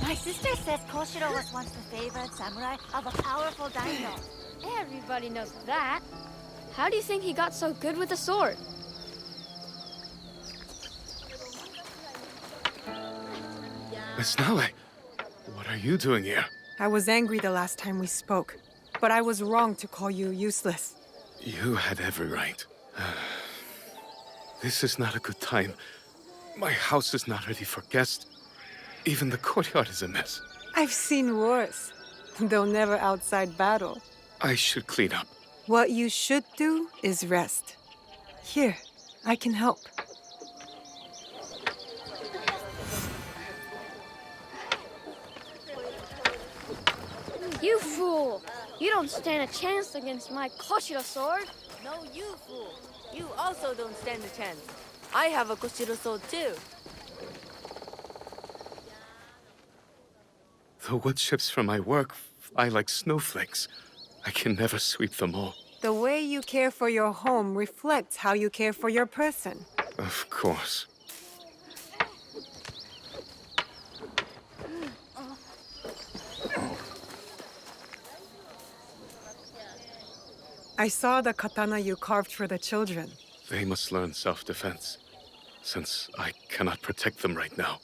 My sister says Koshiro was once the favored samurai of a powerful daimyo. Everybody knows that. How do you think he got so good with the sword? Miss Naoe, what are you doing here? I was angry the last time we spoke, but I was wrong to call you useless. You had every right. This is not a good time. My house is not ready for guests. Even the courtyard is a mess. I've seen worse, though never outside battle. I should clean up. What you should do is rest. Here, I can help. You fool! You don't stand a chance against my Koshiro sword. No, you fool. You also don't stand a chance. I have a Koshiro sword too. The wood chips from my work fly like snowflakes. I can never sweep them all. The way you care for your home reflects how you care for your person. Of course. I saw the katana you carved for the children. They must learn self-defense, since I cannot protect them right now.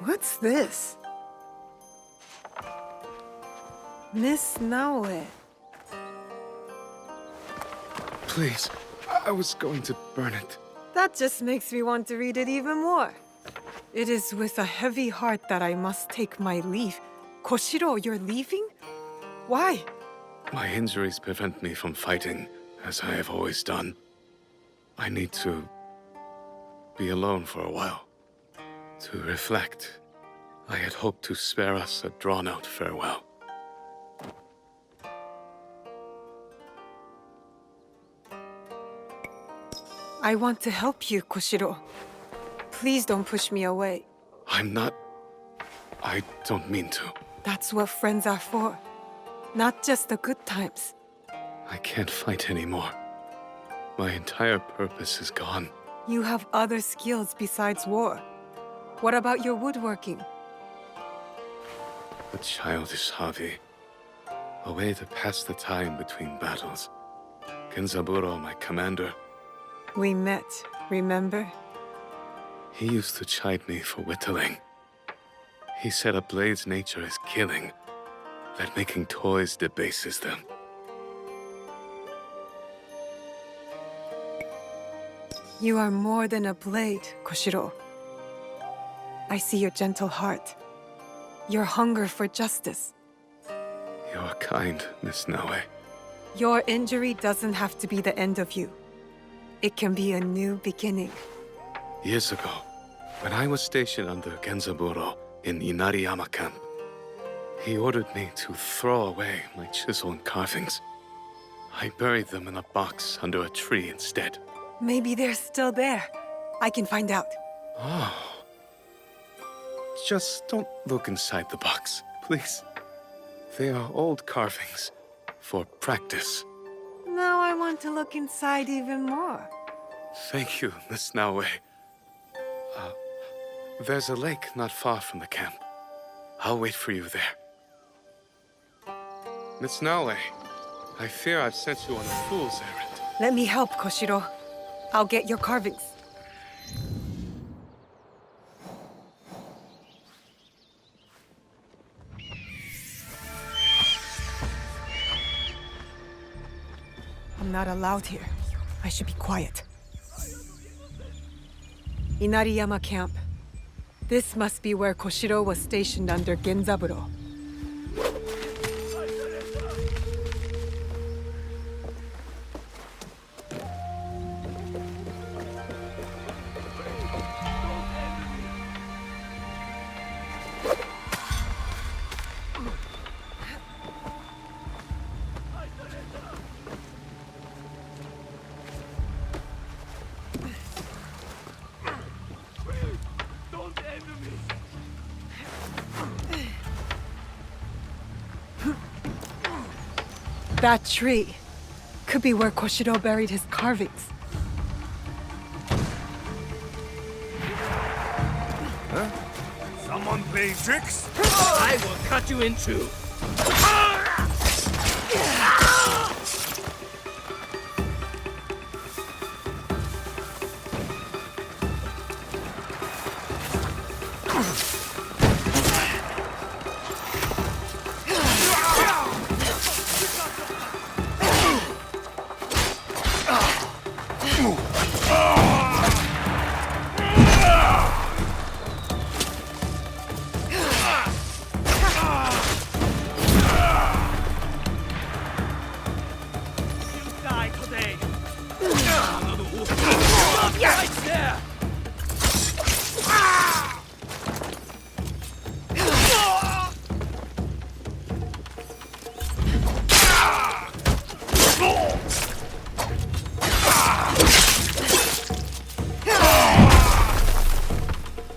What's this? Miss Naoe. Please, I was going to burn it. That just makes me want to read it even more. It is with a heavy heart that I must take my leave. Koshiro, you're leaving? Why? My injuries prevent me from fighting, as I have always done. I need to be alone for a while. To reflect. I had hoped to spare us a drawn-out farewell. I want to help you, Koshiro. Please don't push me away. I'm not... I don't mean to. That's what friends are for. Not just the good times. I can't fight anymore. My entire purpose is gone. You have other skills besides war. What about your woodworking? A childish hobby. A way to pass the time between battles. Genzaburo, my commander. We met, remember? He used to chide me for whittling. He said a blade's nature is killing, that making toys debases them. You are more than a blade, Koshiro. I see your gentle heart, your hunger for justice. You're kind, Miss Naoe. Your injury doesn't have to be the end of you. It can be a new beginning. Years ago, when I was stationed under Genzaburo in Inariyama camp, he ordered me to throw away my chisel and carvings. I buried them in a box under a tree instead. Maybe they're still there. I can find out. Oh. Just don't look inside the box, please. They are old carvings, for practice. Now I want to look inside even more. Thank you, Miss Naoe. There's a lake not far from the camp. I'll wait for you there. Miss Naoe, I fear I've sent you on a fool's errand. Let me help, Koshiro. I'll get your carvings. I'm not allowed here. I should be quiet. Inariyama camp. This must be where Koshiro was stationed under Genzaburo. That tree could be where Koshiro buried his carvings. Someone play tricks? I will cut you in two.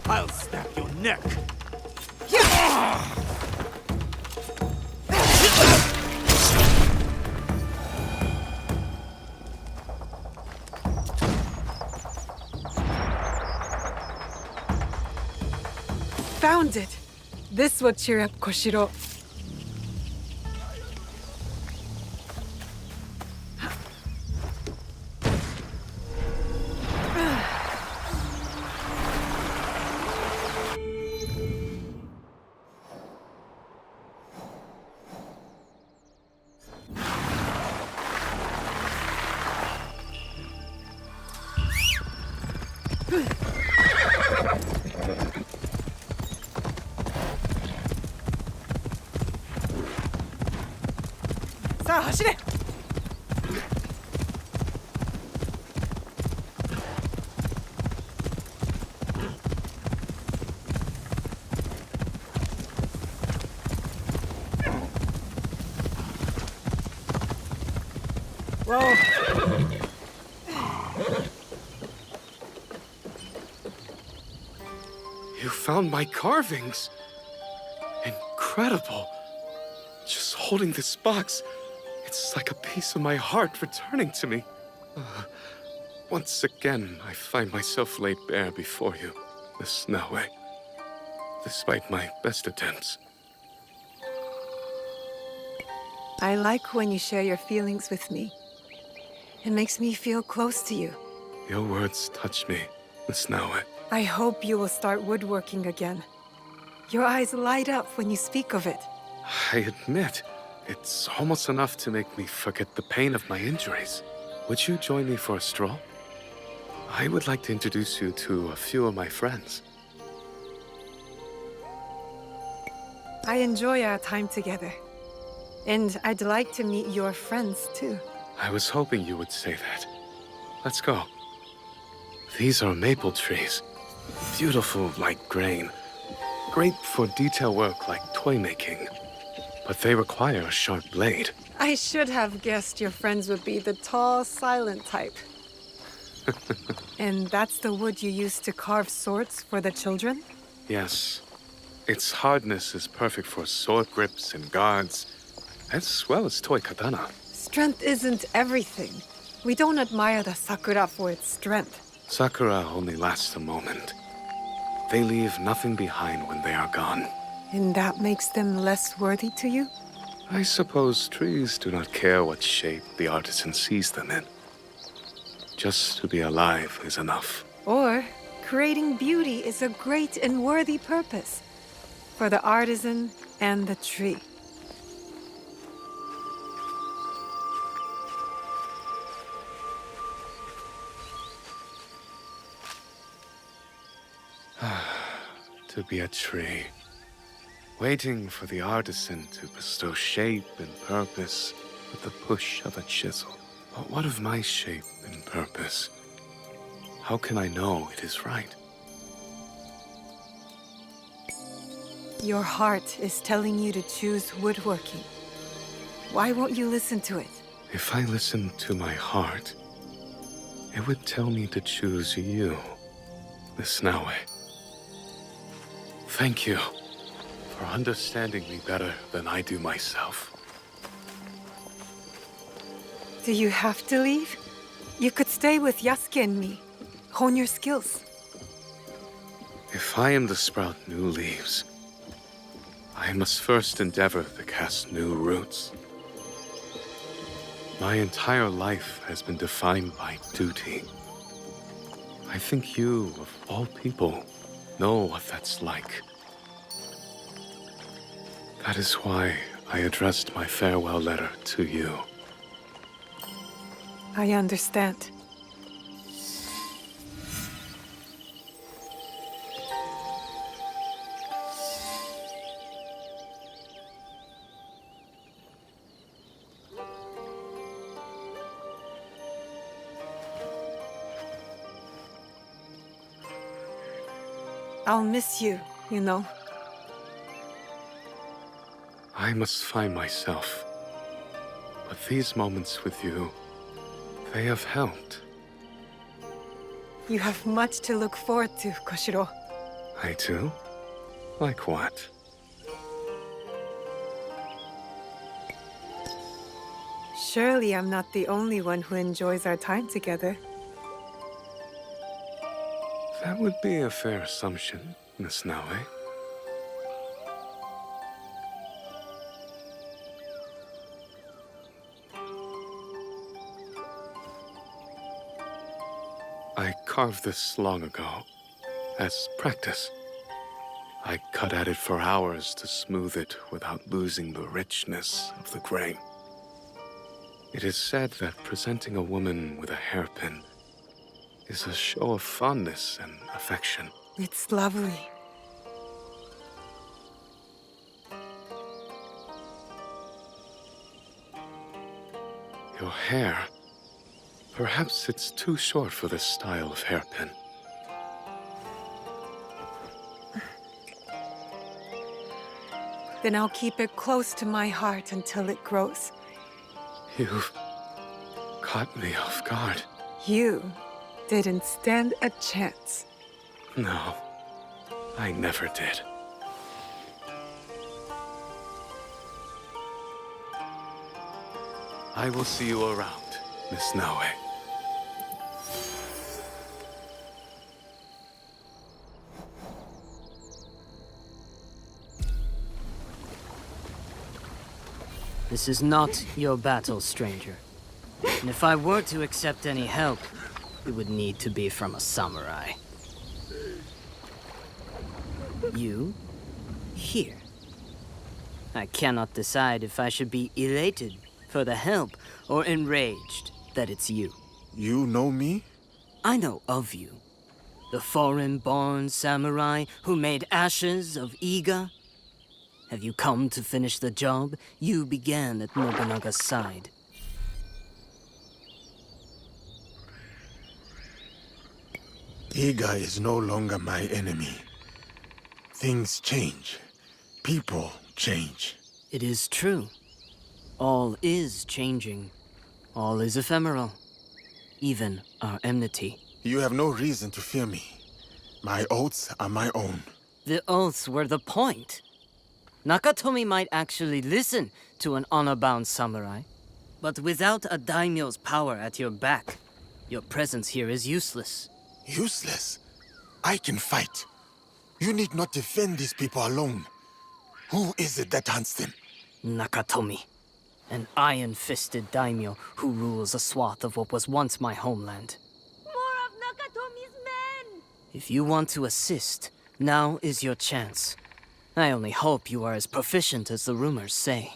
I'll snap your neck. Found it! This will cheer up Koshiro. 자, 走れ! Whoa. You found my carvings. Incredible. Just holding this box, it's like a piece of my heart returning to me. Once again, I find myself laid bare before you, Miss Naoe, despite my best attempts. I like when you share your feelings with me. It makes me feel close to you. Your words touch me, Miss Naoe. I hope you will start woodworking again. Your eyes light up when you speak of it. I admit, it's almost enough to make me forget the pain of my injuries. Would you join me for a stroll? I would like to introduce you to a few of my friends. I enjoy our time together. And I'd like to meet your friends, too. I was hoping you would say that. Let's go. These are maple trees. Beautiful like grain. Great for detail work like toy making. But they require a sharp blade. I should have guessed your friends would be the tall, silent type. And that's the wood you use to carve swords for the children? Yes. Its hardness is perfect for sword grips and guards, as well as toy katana. Strength isn't everything. We don't admire the sakura for its strength. Sakura only lasts a moment. They leave nothing behind when they are gone. And that makes them less worthy to you? I suppose trees do not care what shape the artisan sees them in. Just to be alive is enough. Or, creating beauty is a great and worthy purpose. For the artisan and the tree. To be a tree. Waiting for the artisan to bestow shape and purpose with the push of a chisel. But what of my shape and purpose? How can I know it is right? Your heart is telling you to choose woodworking. Why won't you listen to it? If I listened to my heart, it would tell me to choose you, Miss Naoe. Thank you for understanding me better than I do myself. Do you have to leave? You could stay with Yasuke and me. Hone your skills. If I am the sprout new leaves, I must first endeavor to cast new roots. My entire life has been defined by duty. I think you, of all people, know what that's like. That is why I addressed my farewell letter to you. I understand. I'll miss you, you know. I must find myself. But these moments with you, they have helped. You have much to look forward to, Koshiro. I do? Like what? Surely I'm not the only one who enjoys our time together. That would be a fair assumption, Miss Naoe. I carved this long ago, as practice. I cut at it for hours to smooth it without losing the richness of the grain. It is said that presenting a woman with a hairpin is a show of fondness and affection. It's lovely. Your hair, perhaps it's too short for this style of hairpin. Then I'll keep it close to my heart until it grows. You've caught me off guard. You didn't stand a chance. No, I never did. I will see you around, Miss Naoe. This is not your battle, stranger. And if I were to accept any help, it would need to be from a samurai. You? Here. I cannot decide if I should be elated for the help or enraged that it's you. You know me? I know of you. The foreign-born samurai who made ashes of Iga. Have you come to finish the job you began at Nobunaga's side? Iga is no longer my enemy. Things change. People change. It is true. All is changing. All is ephemeral. Even our enmity. You have no reason to fear me. My oaths are my own. The oaths were the point. Nakatomi might actually listen to an honor-bound samurai. But without a daimyo's power at your back, your presence here is useless. Useless? I can fight. You need not defend these people alone. Who is it that hunts them? Nakatomi. An iron-fisted daimyo who rules a swath of what was once my homeland. More of Nakatomi's men! If you want to assist, now is your chance. I only hope you are as proficient as the rumors say.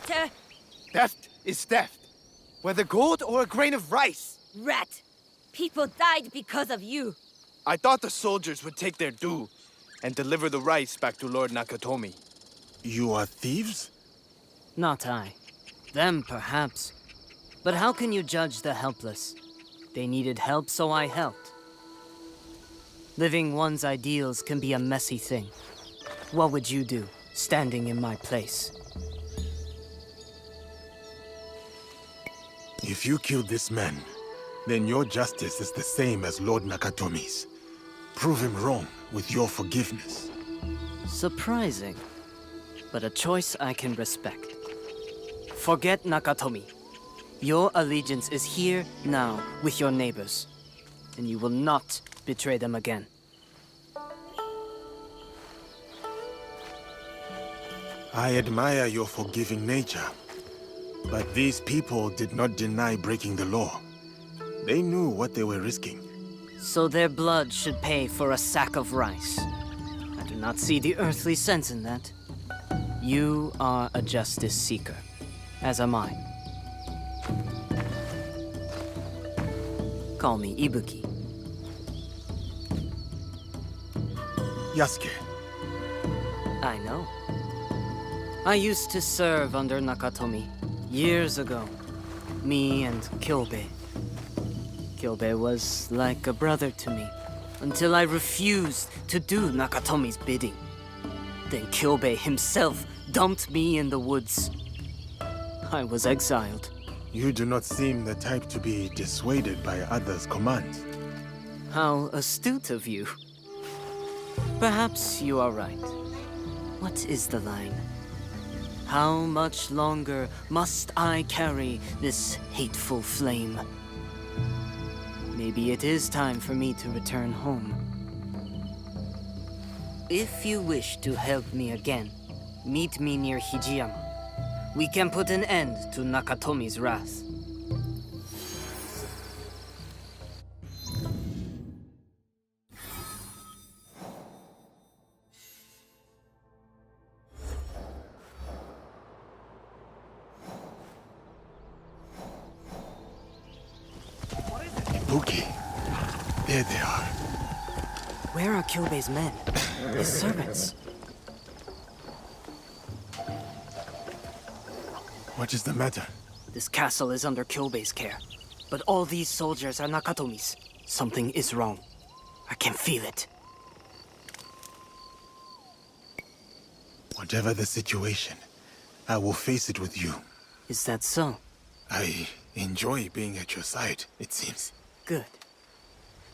traitor! Theft is theft, whether gold or a grain of rice. Rat! People died because of you. I thought the soldiers would take their due and deliver the rice back to Lord Nakatomi. You are thieves? Not I. Them, perhaps. But how can you judge the helpless? They needed help, so I helped. Living one's ideals can be a messy thing. What would you do, standing in my place? If you killed this man, then your justice is the same as Lord Nakatomi's. Prove him wrong with your forgiveness. Surprising, but a choice I can respect. Forget Nakatomi. Your allegiance is here, now, with your neighbors. And you will not betray them again. I admire your forgiving nature. But these people did not deny breaking the law. They knew what they were risking. So their blood should pay for a sack of rice. I do not see the earthly sense in that. You are a justice seeker, as am I. Call me Ibuki. Yasuke. I know. I used to serve under Nakatomi years ago. Me and Kyobe. Kyobe was like a brother to me, until I refused to do Nakatomi's bidding. Then Kyobe himself dumped me in the woods. I was exiled. You do not seem the type to be dissuaded by others' commands. How astute of you. Perhaps you are right. What is the line? How much longer must I carry this hateful flame? Maybe it is time for me to return home. If you wish to help me again, meet me near Hijiyama. We can put an end to Nakatomi's wrath. Ibuki. There they are. Where are Kyobe's men? His servants? What is the matter? This castle is under Kyobe's care. But all these soldiers are Nakatomi's. Something is wrong. I can feel it. Whatever the situation, I will face it with you. Is that so? I enjoy being at your side, it seems. Good.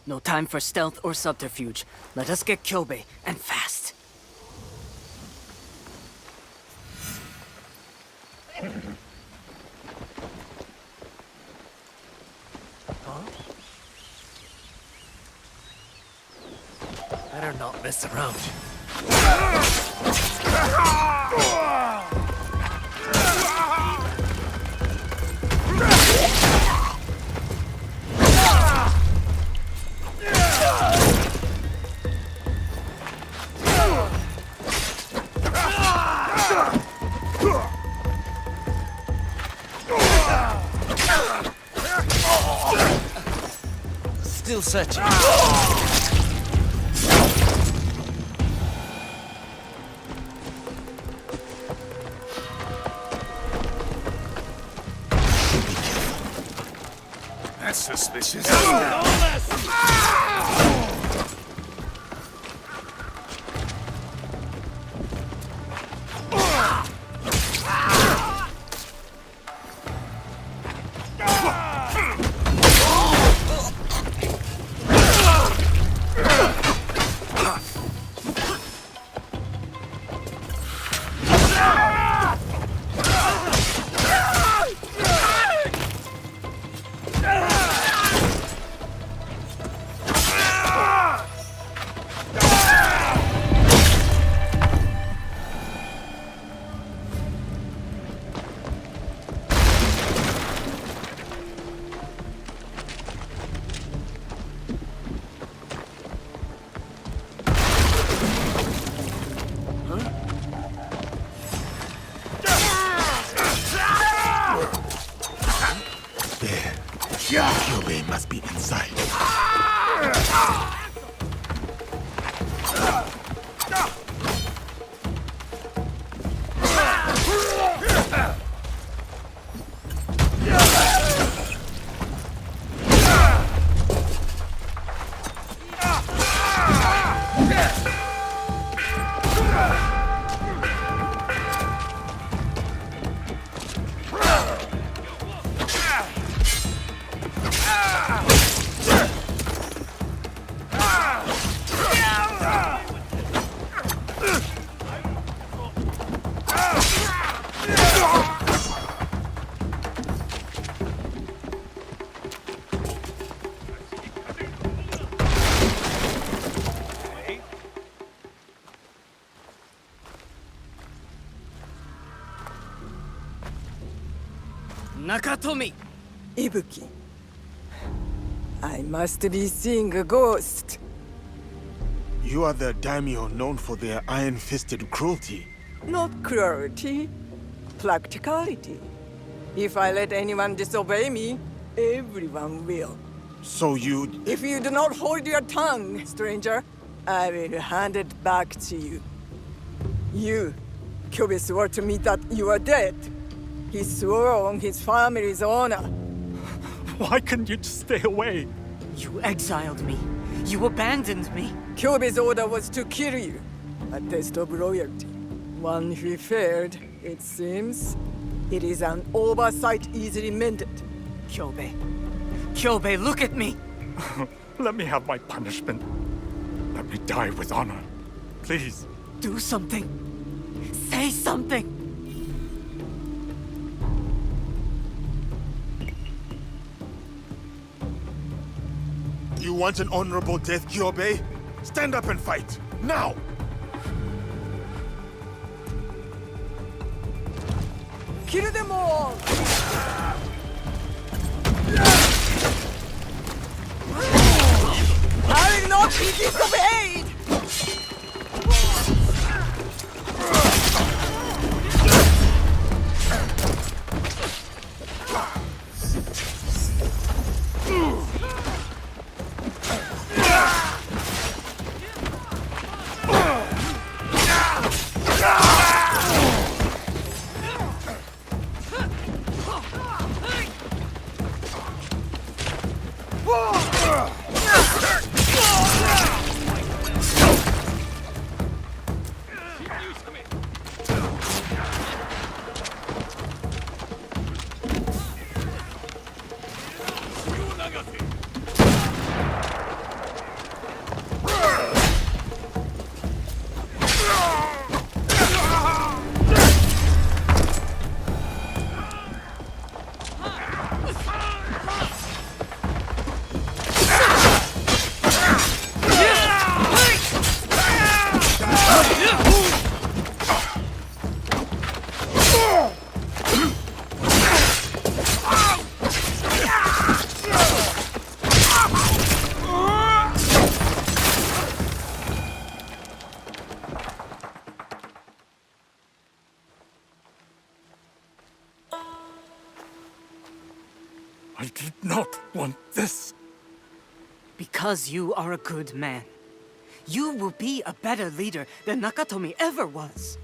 No time for stealth or subterfuge. Let us get Kyobe, and fast. Better not mess around. Still searching. That's suspicious. Kyobe must be inside. Nakatomi! Ibuki. I must be seeing a ghost. You are the daimyo known for their iron-fisted cruelty. Not cruelty, practicality. If I let anyone disobey me, everyone will. So you... If you do not hold your tongue, stranger, I will hand it back to you. You, Kyobe swore to me that you are dead. He swore on his family's honor. Why couldn't you just stay away? You exiled me. You abandoned me. Kyobe's order was to kill you. A test of loyalty. One who failed, it seems. It is an oversight easily mended. Kyobe. Kyobe, look at me! Let me have my punishment. Let me die with honor. Please. Do something. Say something. You want an honorable death, Kyobe? Stand up and fight! Now! Kill them all! I will not be disobeyed! I did not want this. Because you are a good man. You will be a better leader than Nakatomi ever was.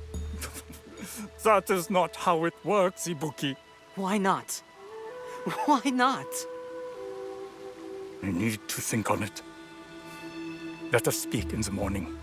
That is not how it works, Ibuki. Why not? Why not? I need to think on it. Let us speak in the morning.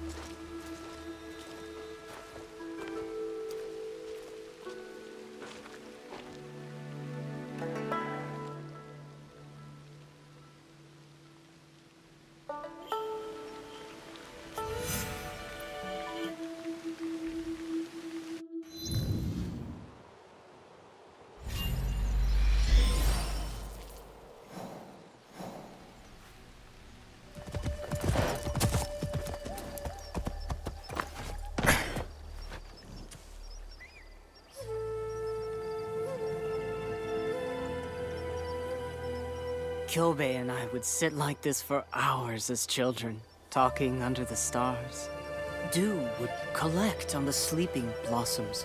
Kyobe and I would sit like this for hours as children, talking under the stars. Dew would collect on the sleeping blossoms.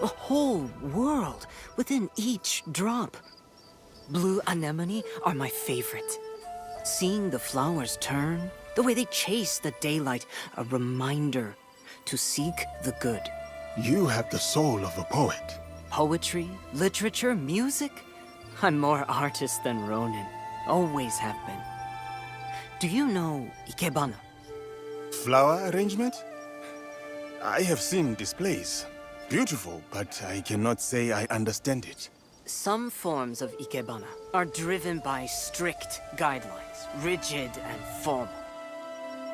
A whole world within each drop. blue anemone are my favorite. Seeing the flowers turn, the way they chase the daylight, a reminder to seek the good. You have the soul of a poet. Poetry, literature, music? I'm more artist than Ronin. Always have been. Do you know ikebana? Flower arrangement? I have seen displays. Beautiful, but I cannot say I understand it. Some forms of ikebana are driven by strict guidelines, rigid and formal.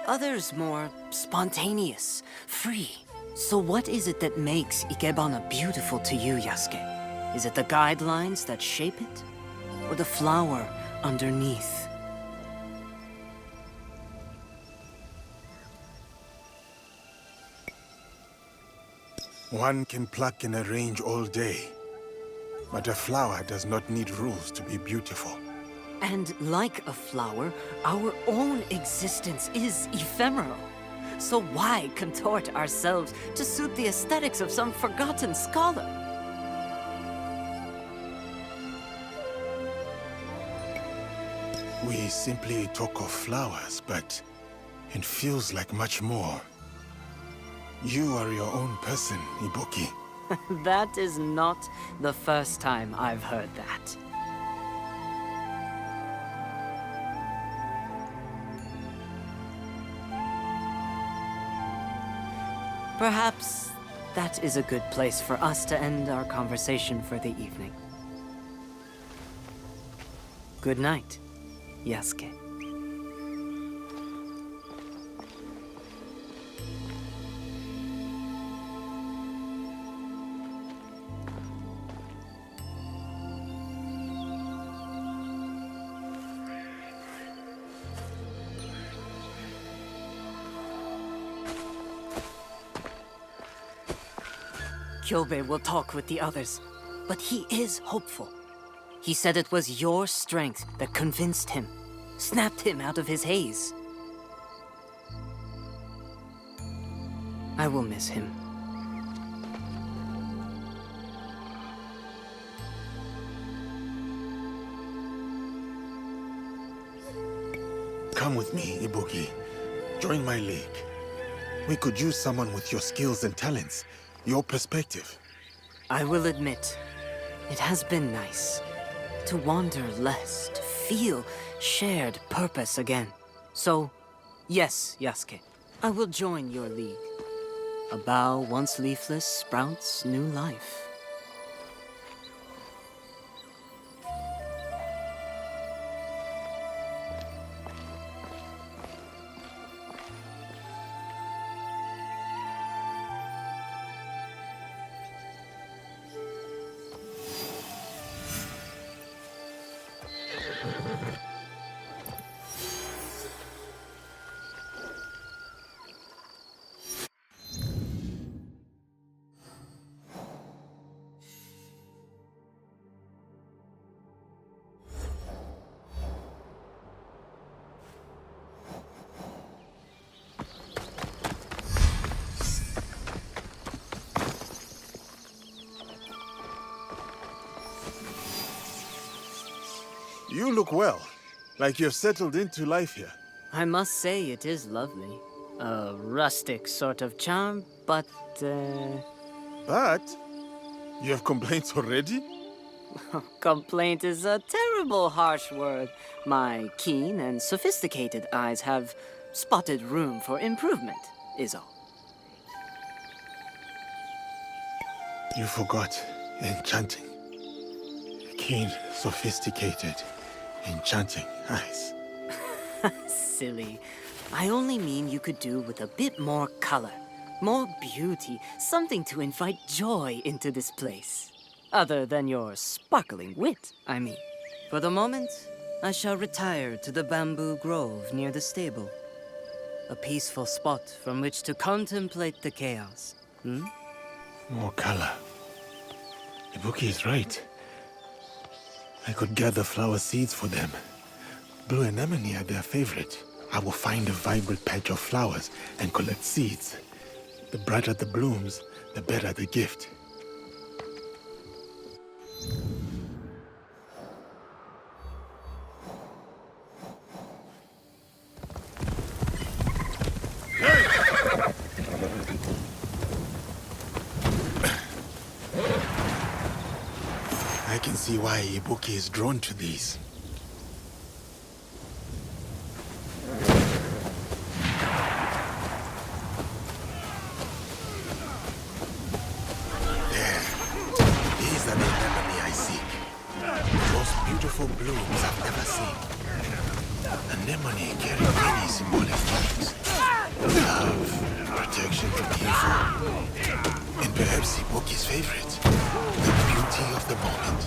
Others more spontaneous, free. So what is it that makes ikebana beautiful to you, Yasuke? Is it the guidelines that shape it? Or the flower underneath? One can pluck and arrange all day, but a flower does not need rules to be beautiful. And like a flower, our own existence is ephemeral. So why contort ourselves to suit the aesthetics of some forgotten scholar? We simply talk of flowers, but it feels like much more. You are your own person, Ibuki. That is not the first time I've heard that. Perhaps that is a good place for us to end our conversation for the evening. Good night, Yasuke. Kyobe will talk with the others, but he is hopeful. He said it was your strength that convinced him, snapped him out of his haze. I will miss him. Come with me, Ibuki. Join my league. We could use someone with your skills and talents, your perspective. I will admit, it has been nice to wander less, to feel shared purpose again. So, yes, Yasuke, I will join your league. A bough once leafless sprouts new life. You look well, like you've settled into life here. I must say it is lovely. A rustic sort of charm, but, But you have complaints already? complaint is a terrible harsh word. My keen and sophisticated eyes have spotted room for improvement, is all. You forgot enchanting. Keen, sophisticated, enchanting eyes. Silly. I only mean you could do with a bit more color, more beauty, something to invite joy into this place. Other than your sparkling wit, I mean. For the moment, I shall retire to the bamboo grove near the stable. A peaceful spot from which to contemplate the chaos. More color. Ibuki is right. I could gather flower seeds for them. Blue anemone are their favorite. I will find a vibrant patch of flowers and collect seeds. The brighter the blooms, the better the gift. can see why Ibuki is drawn to these. There. These are the anemone I seek. Most beautiful blooms I've ever seen. Anemone carry many symbolic meanings. Love, protection from evil, and perhaps Ibuki's favorite, the beauty of the moment.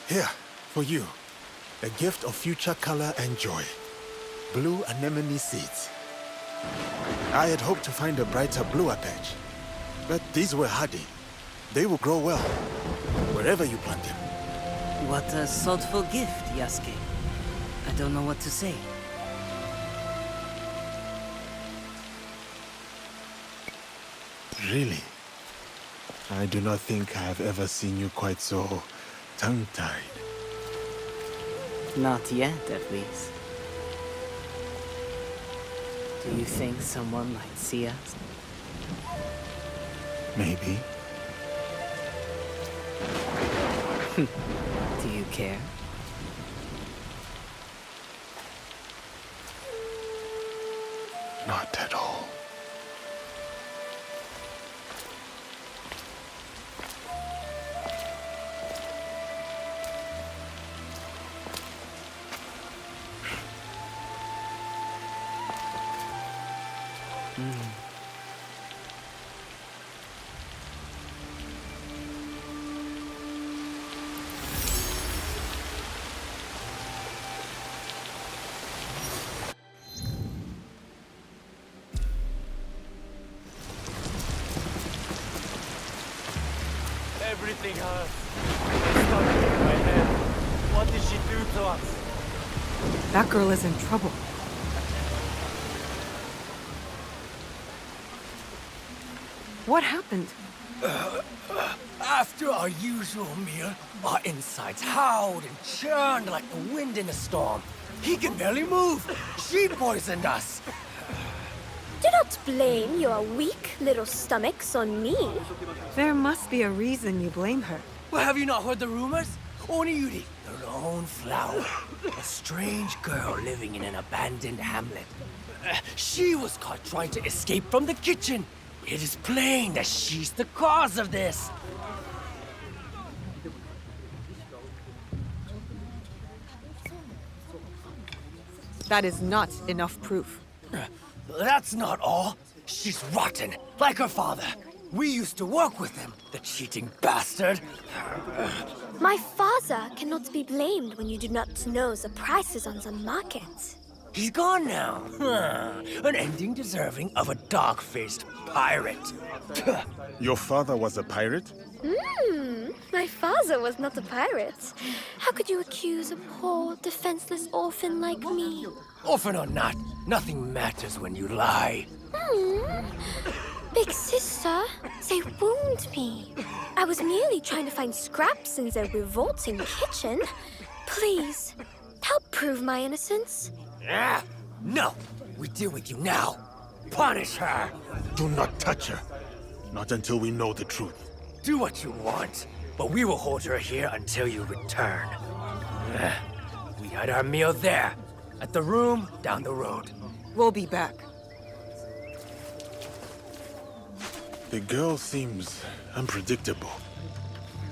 Here, for you. A gift of future color and joy. Blue anemone seeds. I had hoped to find a brighter, bluer patch. But these were hardy. They will grow well, wherever you plant them. What a thoughtful gift, Yasuke. I don't know what to say. Really? I do not think I have ever seen you quite so tongue-tied. Not yet, at least. Do you think someone might see us? Maybe. Do you care? Not at all. Everything hurts. It's stuck in my head. What did she do to us? That girl is in trouble. What happened? After our usual meal, our insides howled and churned like the wind in a storm. He can barely move. She poisoned us. Do not blame your weak little stomachs on me. There must be a reason you blame her. Well, have you not heard the rumors? Oniyuri, the lone flower. A strange girl living in an abandoned hamlet. She was caught trying to escape from the kitchen. It is plain that she's the cause of this. That is not enough proof. That's not all. She's rotten, like her father. We used to work with him, the cheating bastard. My father cannot be blamed when you do not know the prices on the market. He's gone now. An ending deserving of a dog-faced pirate. Your father was a pirate? My father was not a pirate. How could you accuse a poor, defenseless orphan like me? Orphan or not, nothing matters when you lie. Big sister, they wound me. I was merely trying to find scraps in their revolting kitchen. Please, help prove my innocence. No, we deal with you now. Punish her. Do not touch her. Not until we know the truth. Do what you want, but we will hold her here until you return. We had our meal there, at the room down the road. We'll be back. The girl seems unpredictable.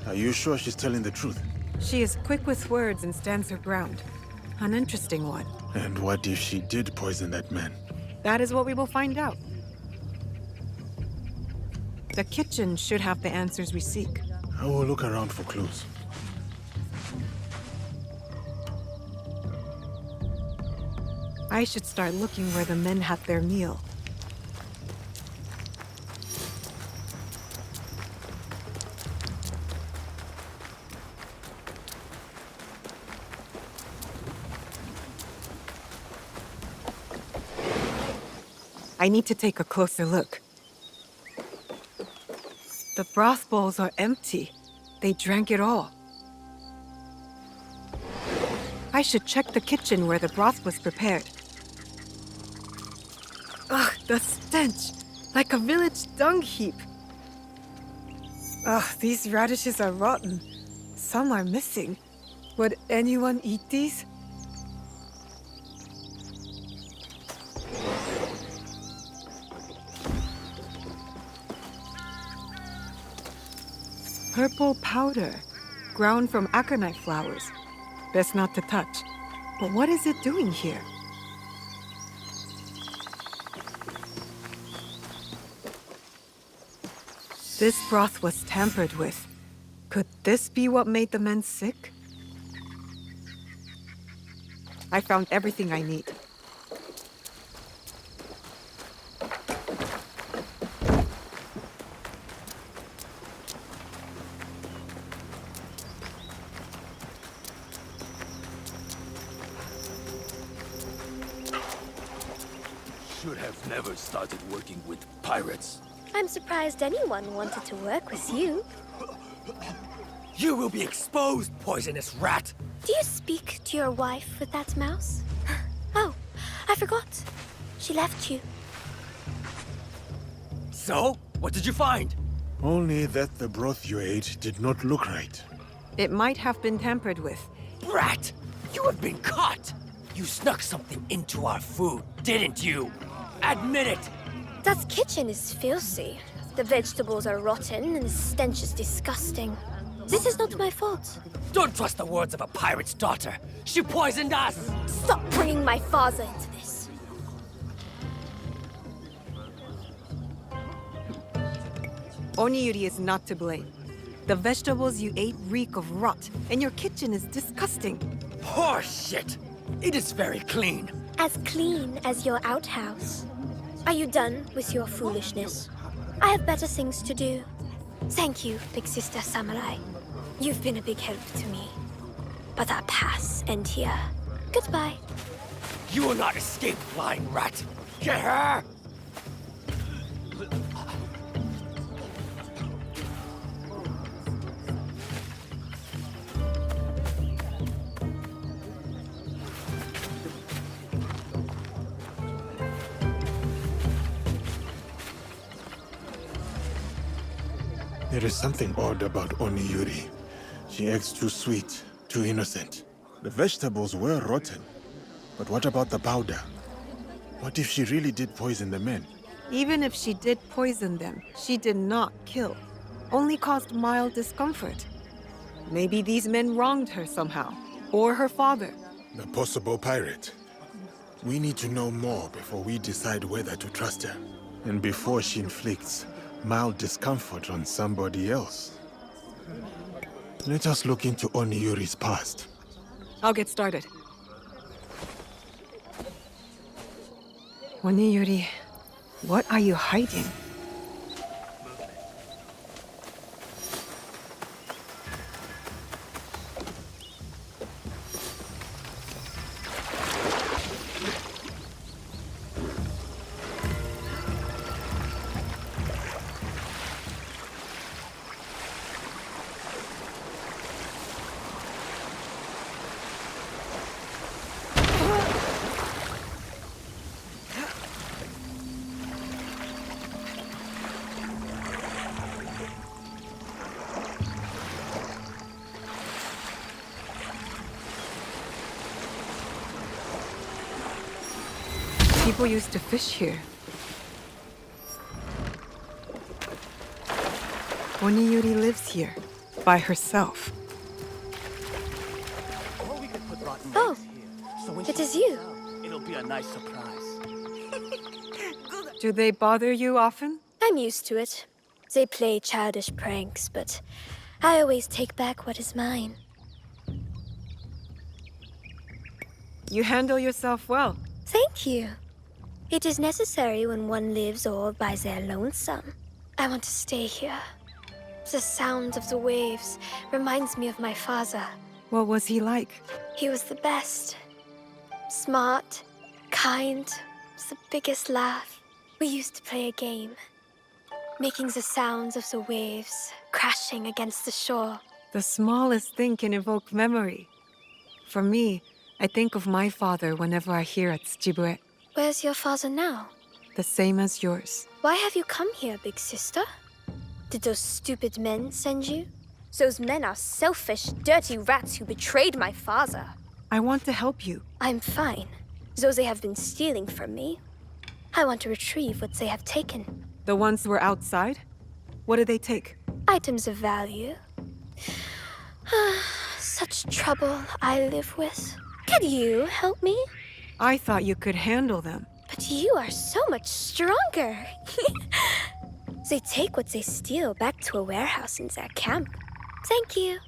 Are you sure she's telling the truth? She is quick with words and stands her ground. An interesting one. And what if she did poison that man? That is what we will find out. The kitchen should have the answers we seek. I will look around for clues. I should start looking where the men had their meal. I need to take a closer look. The broth bowls are empty. They drank it all. I should check the kitchen where the broth was prepared. Ugh, the stench! Like a village dung heap. Ugh, these radishes are rotten. Some are missing. Would anyone eat these? Purple powder, ground from aconite flowers. Best not to touch. But what is it doing here? This broth was tampered with. Could this be what made the men sick? I found everything I need. Should have never started working with pirates. I'm surprised anyone wanted to work with you. You will be exposed, poisonous rat! Do you speak to your wife with that mouse? Oh, I forgot. She left you. So, what did you find? Only that the broth you ate did not look right. It might have been tampered with. Rat! You have been caught! You snuck something into our food, didn't you? Admit it! That kitchen is filthy. The vegetables are rotten and the stench is disgusting. This is not my fault. Don't trust the words of a pirate's daughter. She poisoned us! Stop bringing my father into this. Oniyuri is not to blame. The vegetables you ate reek of rot, and your kitchen is disgusting. Horseshit! It is very clean. As clean as your outhouse. Are you done with your foolishness? I have better things to do. Thank you, Big Sister Samurai. You've been a big help to me. But our paths end here. Goodbye. You will not escape, flying rat! Get her! There is something odd about Oniyuri. She acts too sweet, too innocent. The vegetables were rotten. But what about the powder? What if she really did poison the men? Even if she did poison them, she did not kill. Only caused mild discomfort. Maybe these men wronged her somehow. Or her father. The possible pirate. We need to know more before we decide whether to trust her. and before she inflicts mild discomfort on somebody else. Let us look into Oniyuri's past. I'll get started. Oniyuri, what are you hiding? People used to fish here. Oniyuri lives here, by herself. Or we could put rotten Oh, eggs here, so when it she is you. finds out, it'll be a nice surprise. Do they bother you often? I'm used to it. They play childish pranks, but I always take back what is mine. You handle yourself well. Thank you. It is necessary when one lives all by their lonesome. I want to stay here. The sound of the waves reminds me of my father. What was he like? He was the best. Smart, kind, the biggest laugh. We used to play a game, making the sounds of the waves crashing against the shore. The smallest thing can evoke memory. For me, I think of my father whenever I hear at Tsujibue. Where's your father now? The same as yours. Why have you come here, big sister? Did those stupid men send you? Those men are selfish, dirty rats who betrayed my father. I want to help you. I'm fine, though they have been stealing from me. I want to retrieve what they have taken. The ones who were outside? What did they take? Items of value. Such trouble I live with. Could you help me? I thought you could handle them. But you are so much stronger. They take what they steal back to a warehouse in their camp. Thank you.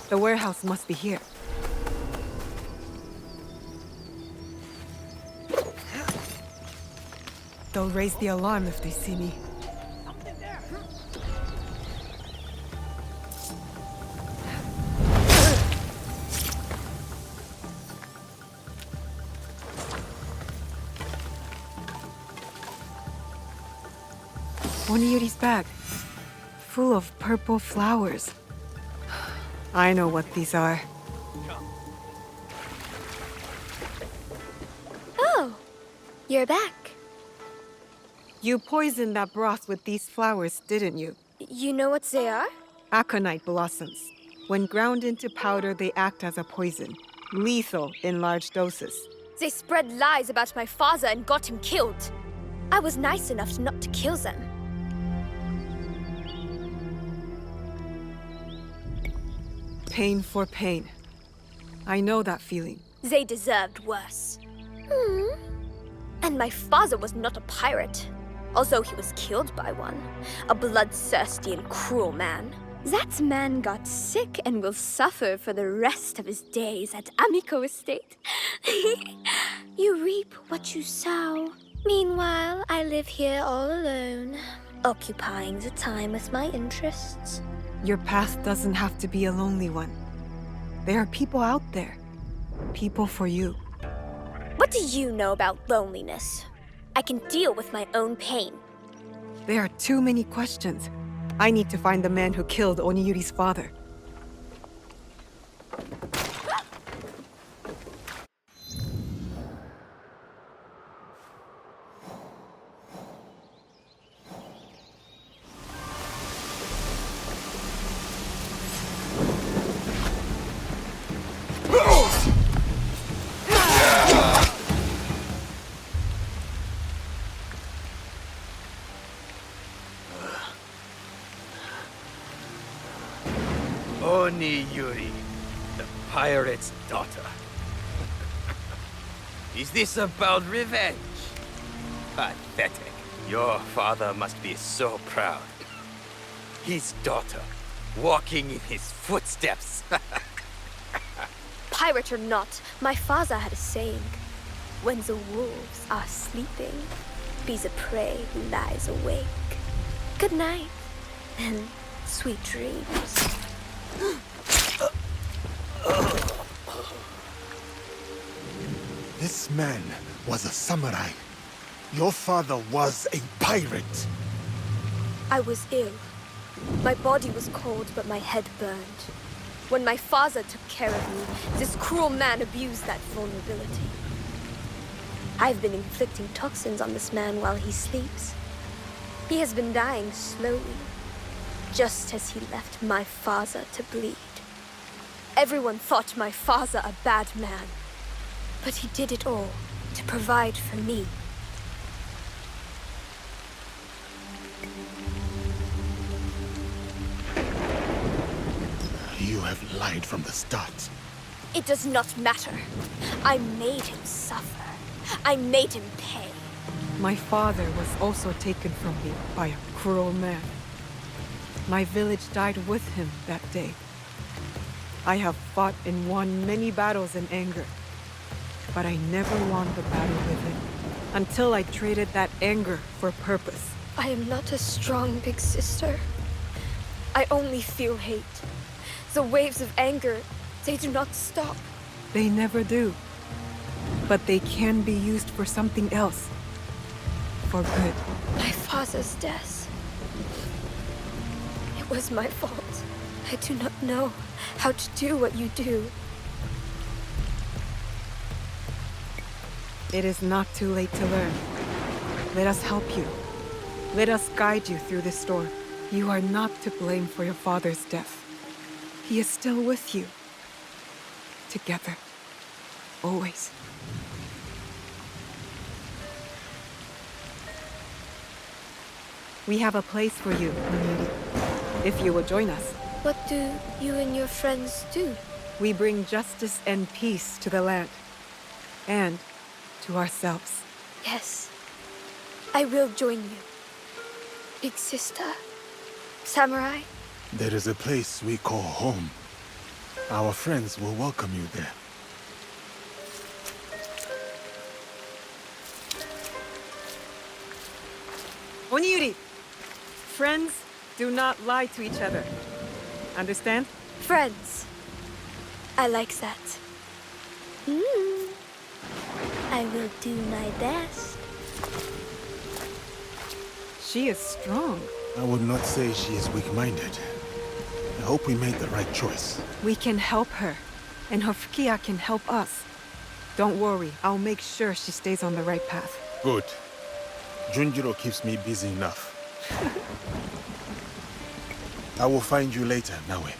The warehouse must be here. They'll raise the alarm if they see me. Oniyuri's bag, full of purple flowers. I know what these are. Oh, you're back. You poisoned that broth with these flowers, didn't you? You know what they are? Aconite blossoms. When ground into powder, they act as a poison. Lethal in large doses. They spread lies about my father and got him killed. I was nice enough not to kill them. Pain for pain. I know that feeling. They deserved worse. And my father was not a pirate, although he was killed by one. A bloodthirsty and cruel man. That man got sick and will suffer for the rest of his days at Amico Estate. You reap what you sow. Meanwhile, I live here all alone, occupying the time with my interests. Your path doesn't have to be a lonely one. There are people out there, people for you. What do you know about loneliness? I can deal with my own pain. There are too many questions. I need to find the man who killed Oniyuri's father. Oniyuri, the pirate's daughter. Is this about revenge? Pathetic. Your father must be so proud. His daughter, walking in his footsteps. Pirate or not, my father had a saying. When the wolves are sleeping, be the prey who lies awake. Good night, and sweet dreams. This man was a samurai. Your father was a pirate. I was ill. My body was cold, but my head burned. When my father took care of me, this cruel man abused that vulnerability. I've been inflicting toxins on this man while he sleeps. He has been dying slowly, just as he left my father to bleed. Everyone thought my father a bad man, but he did it all to provide for me. You have lied from the start. It does not matter. I made him suffer. I made him pay. My father was also taken from me by a cruel man. My village died with him that day. I have fought and won many battles in anger, but I never won the battle with him until I traded that anger for purpose. I am not a strong big sister. I only feel hate. The waves of anger, they do not stop. They never do. But they can be used for something else. For good. My father's death. It was my fault. I do not know how to do what you do. It is not too late to learn. Let us help you. Let us guide you through this storm. You are not to blame for your father's death. He is still with you. Together. Always. We have a place for you, Oniyuri, if you will join us. What do you and your friends do? We bring justice and peace to the land. And to ourselves. Yes. I will join you. Big sister. Samurai. There is a place we call home. Our friends will welcome you there. Oniyuri! Friends do not lie to each other. Understand? Friends. I like that. I will do my best. She is strong. I would not say she is weak-minded. I hope we made the right choice. We can help her, and her Fukiya can help us. Don't worry, I'll make sure she stays on the right path. Good. Junjiro keeps me busy enough. I will find you later, Naoe.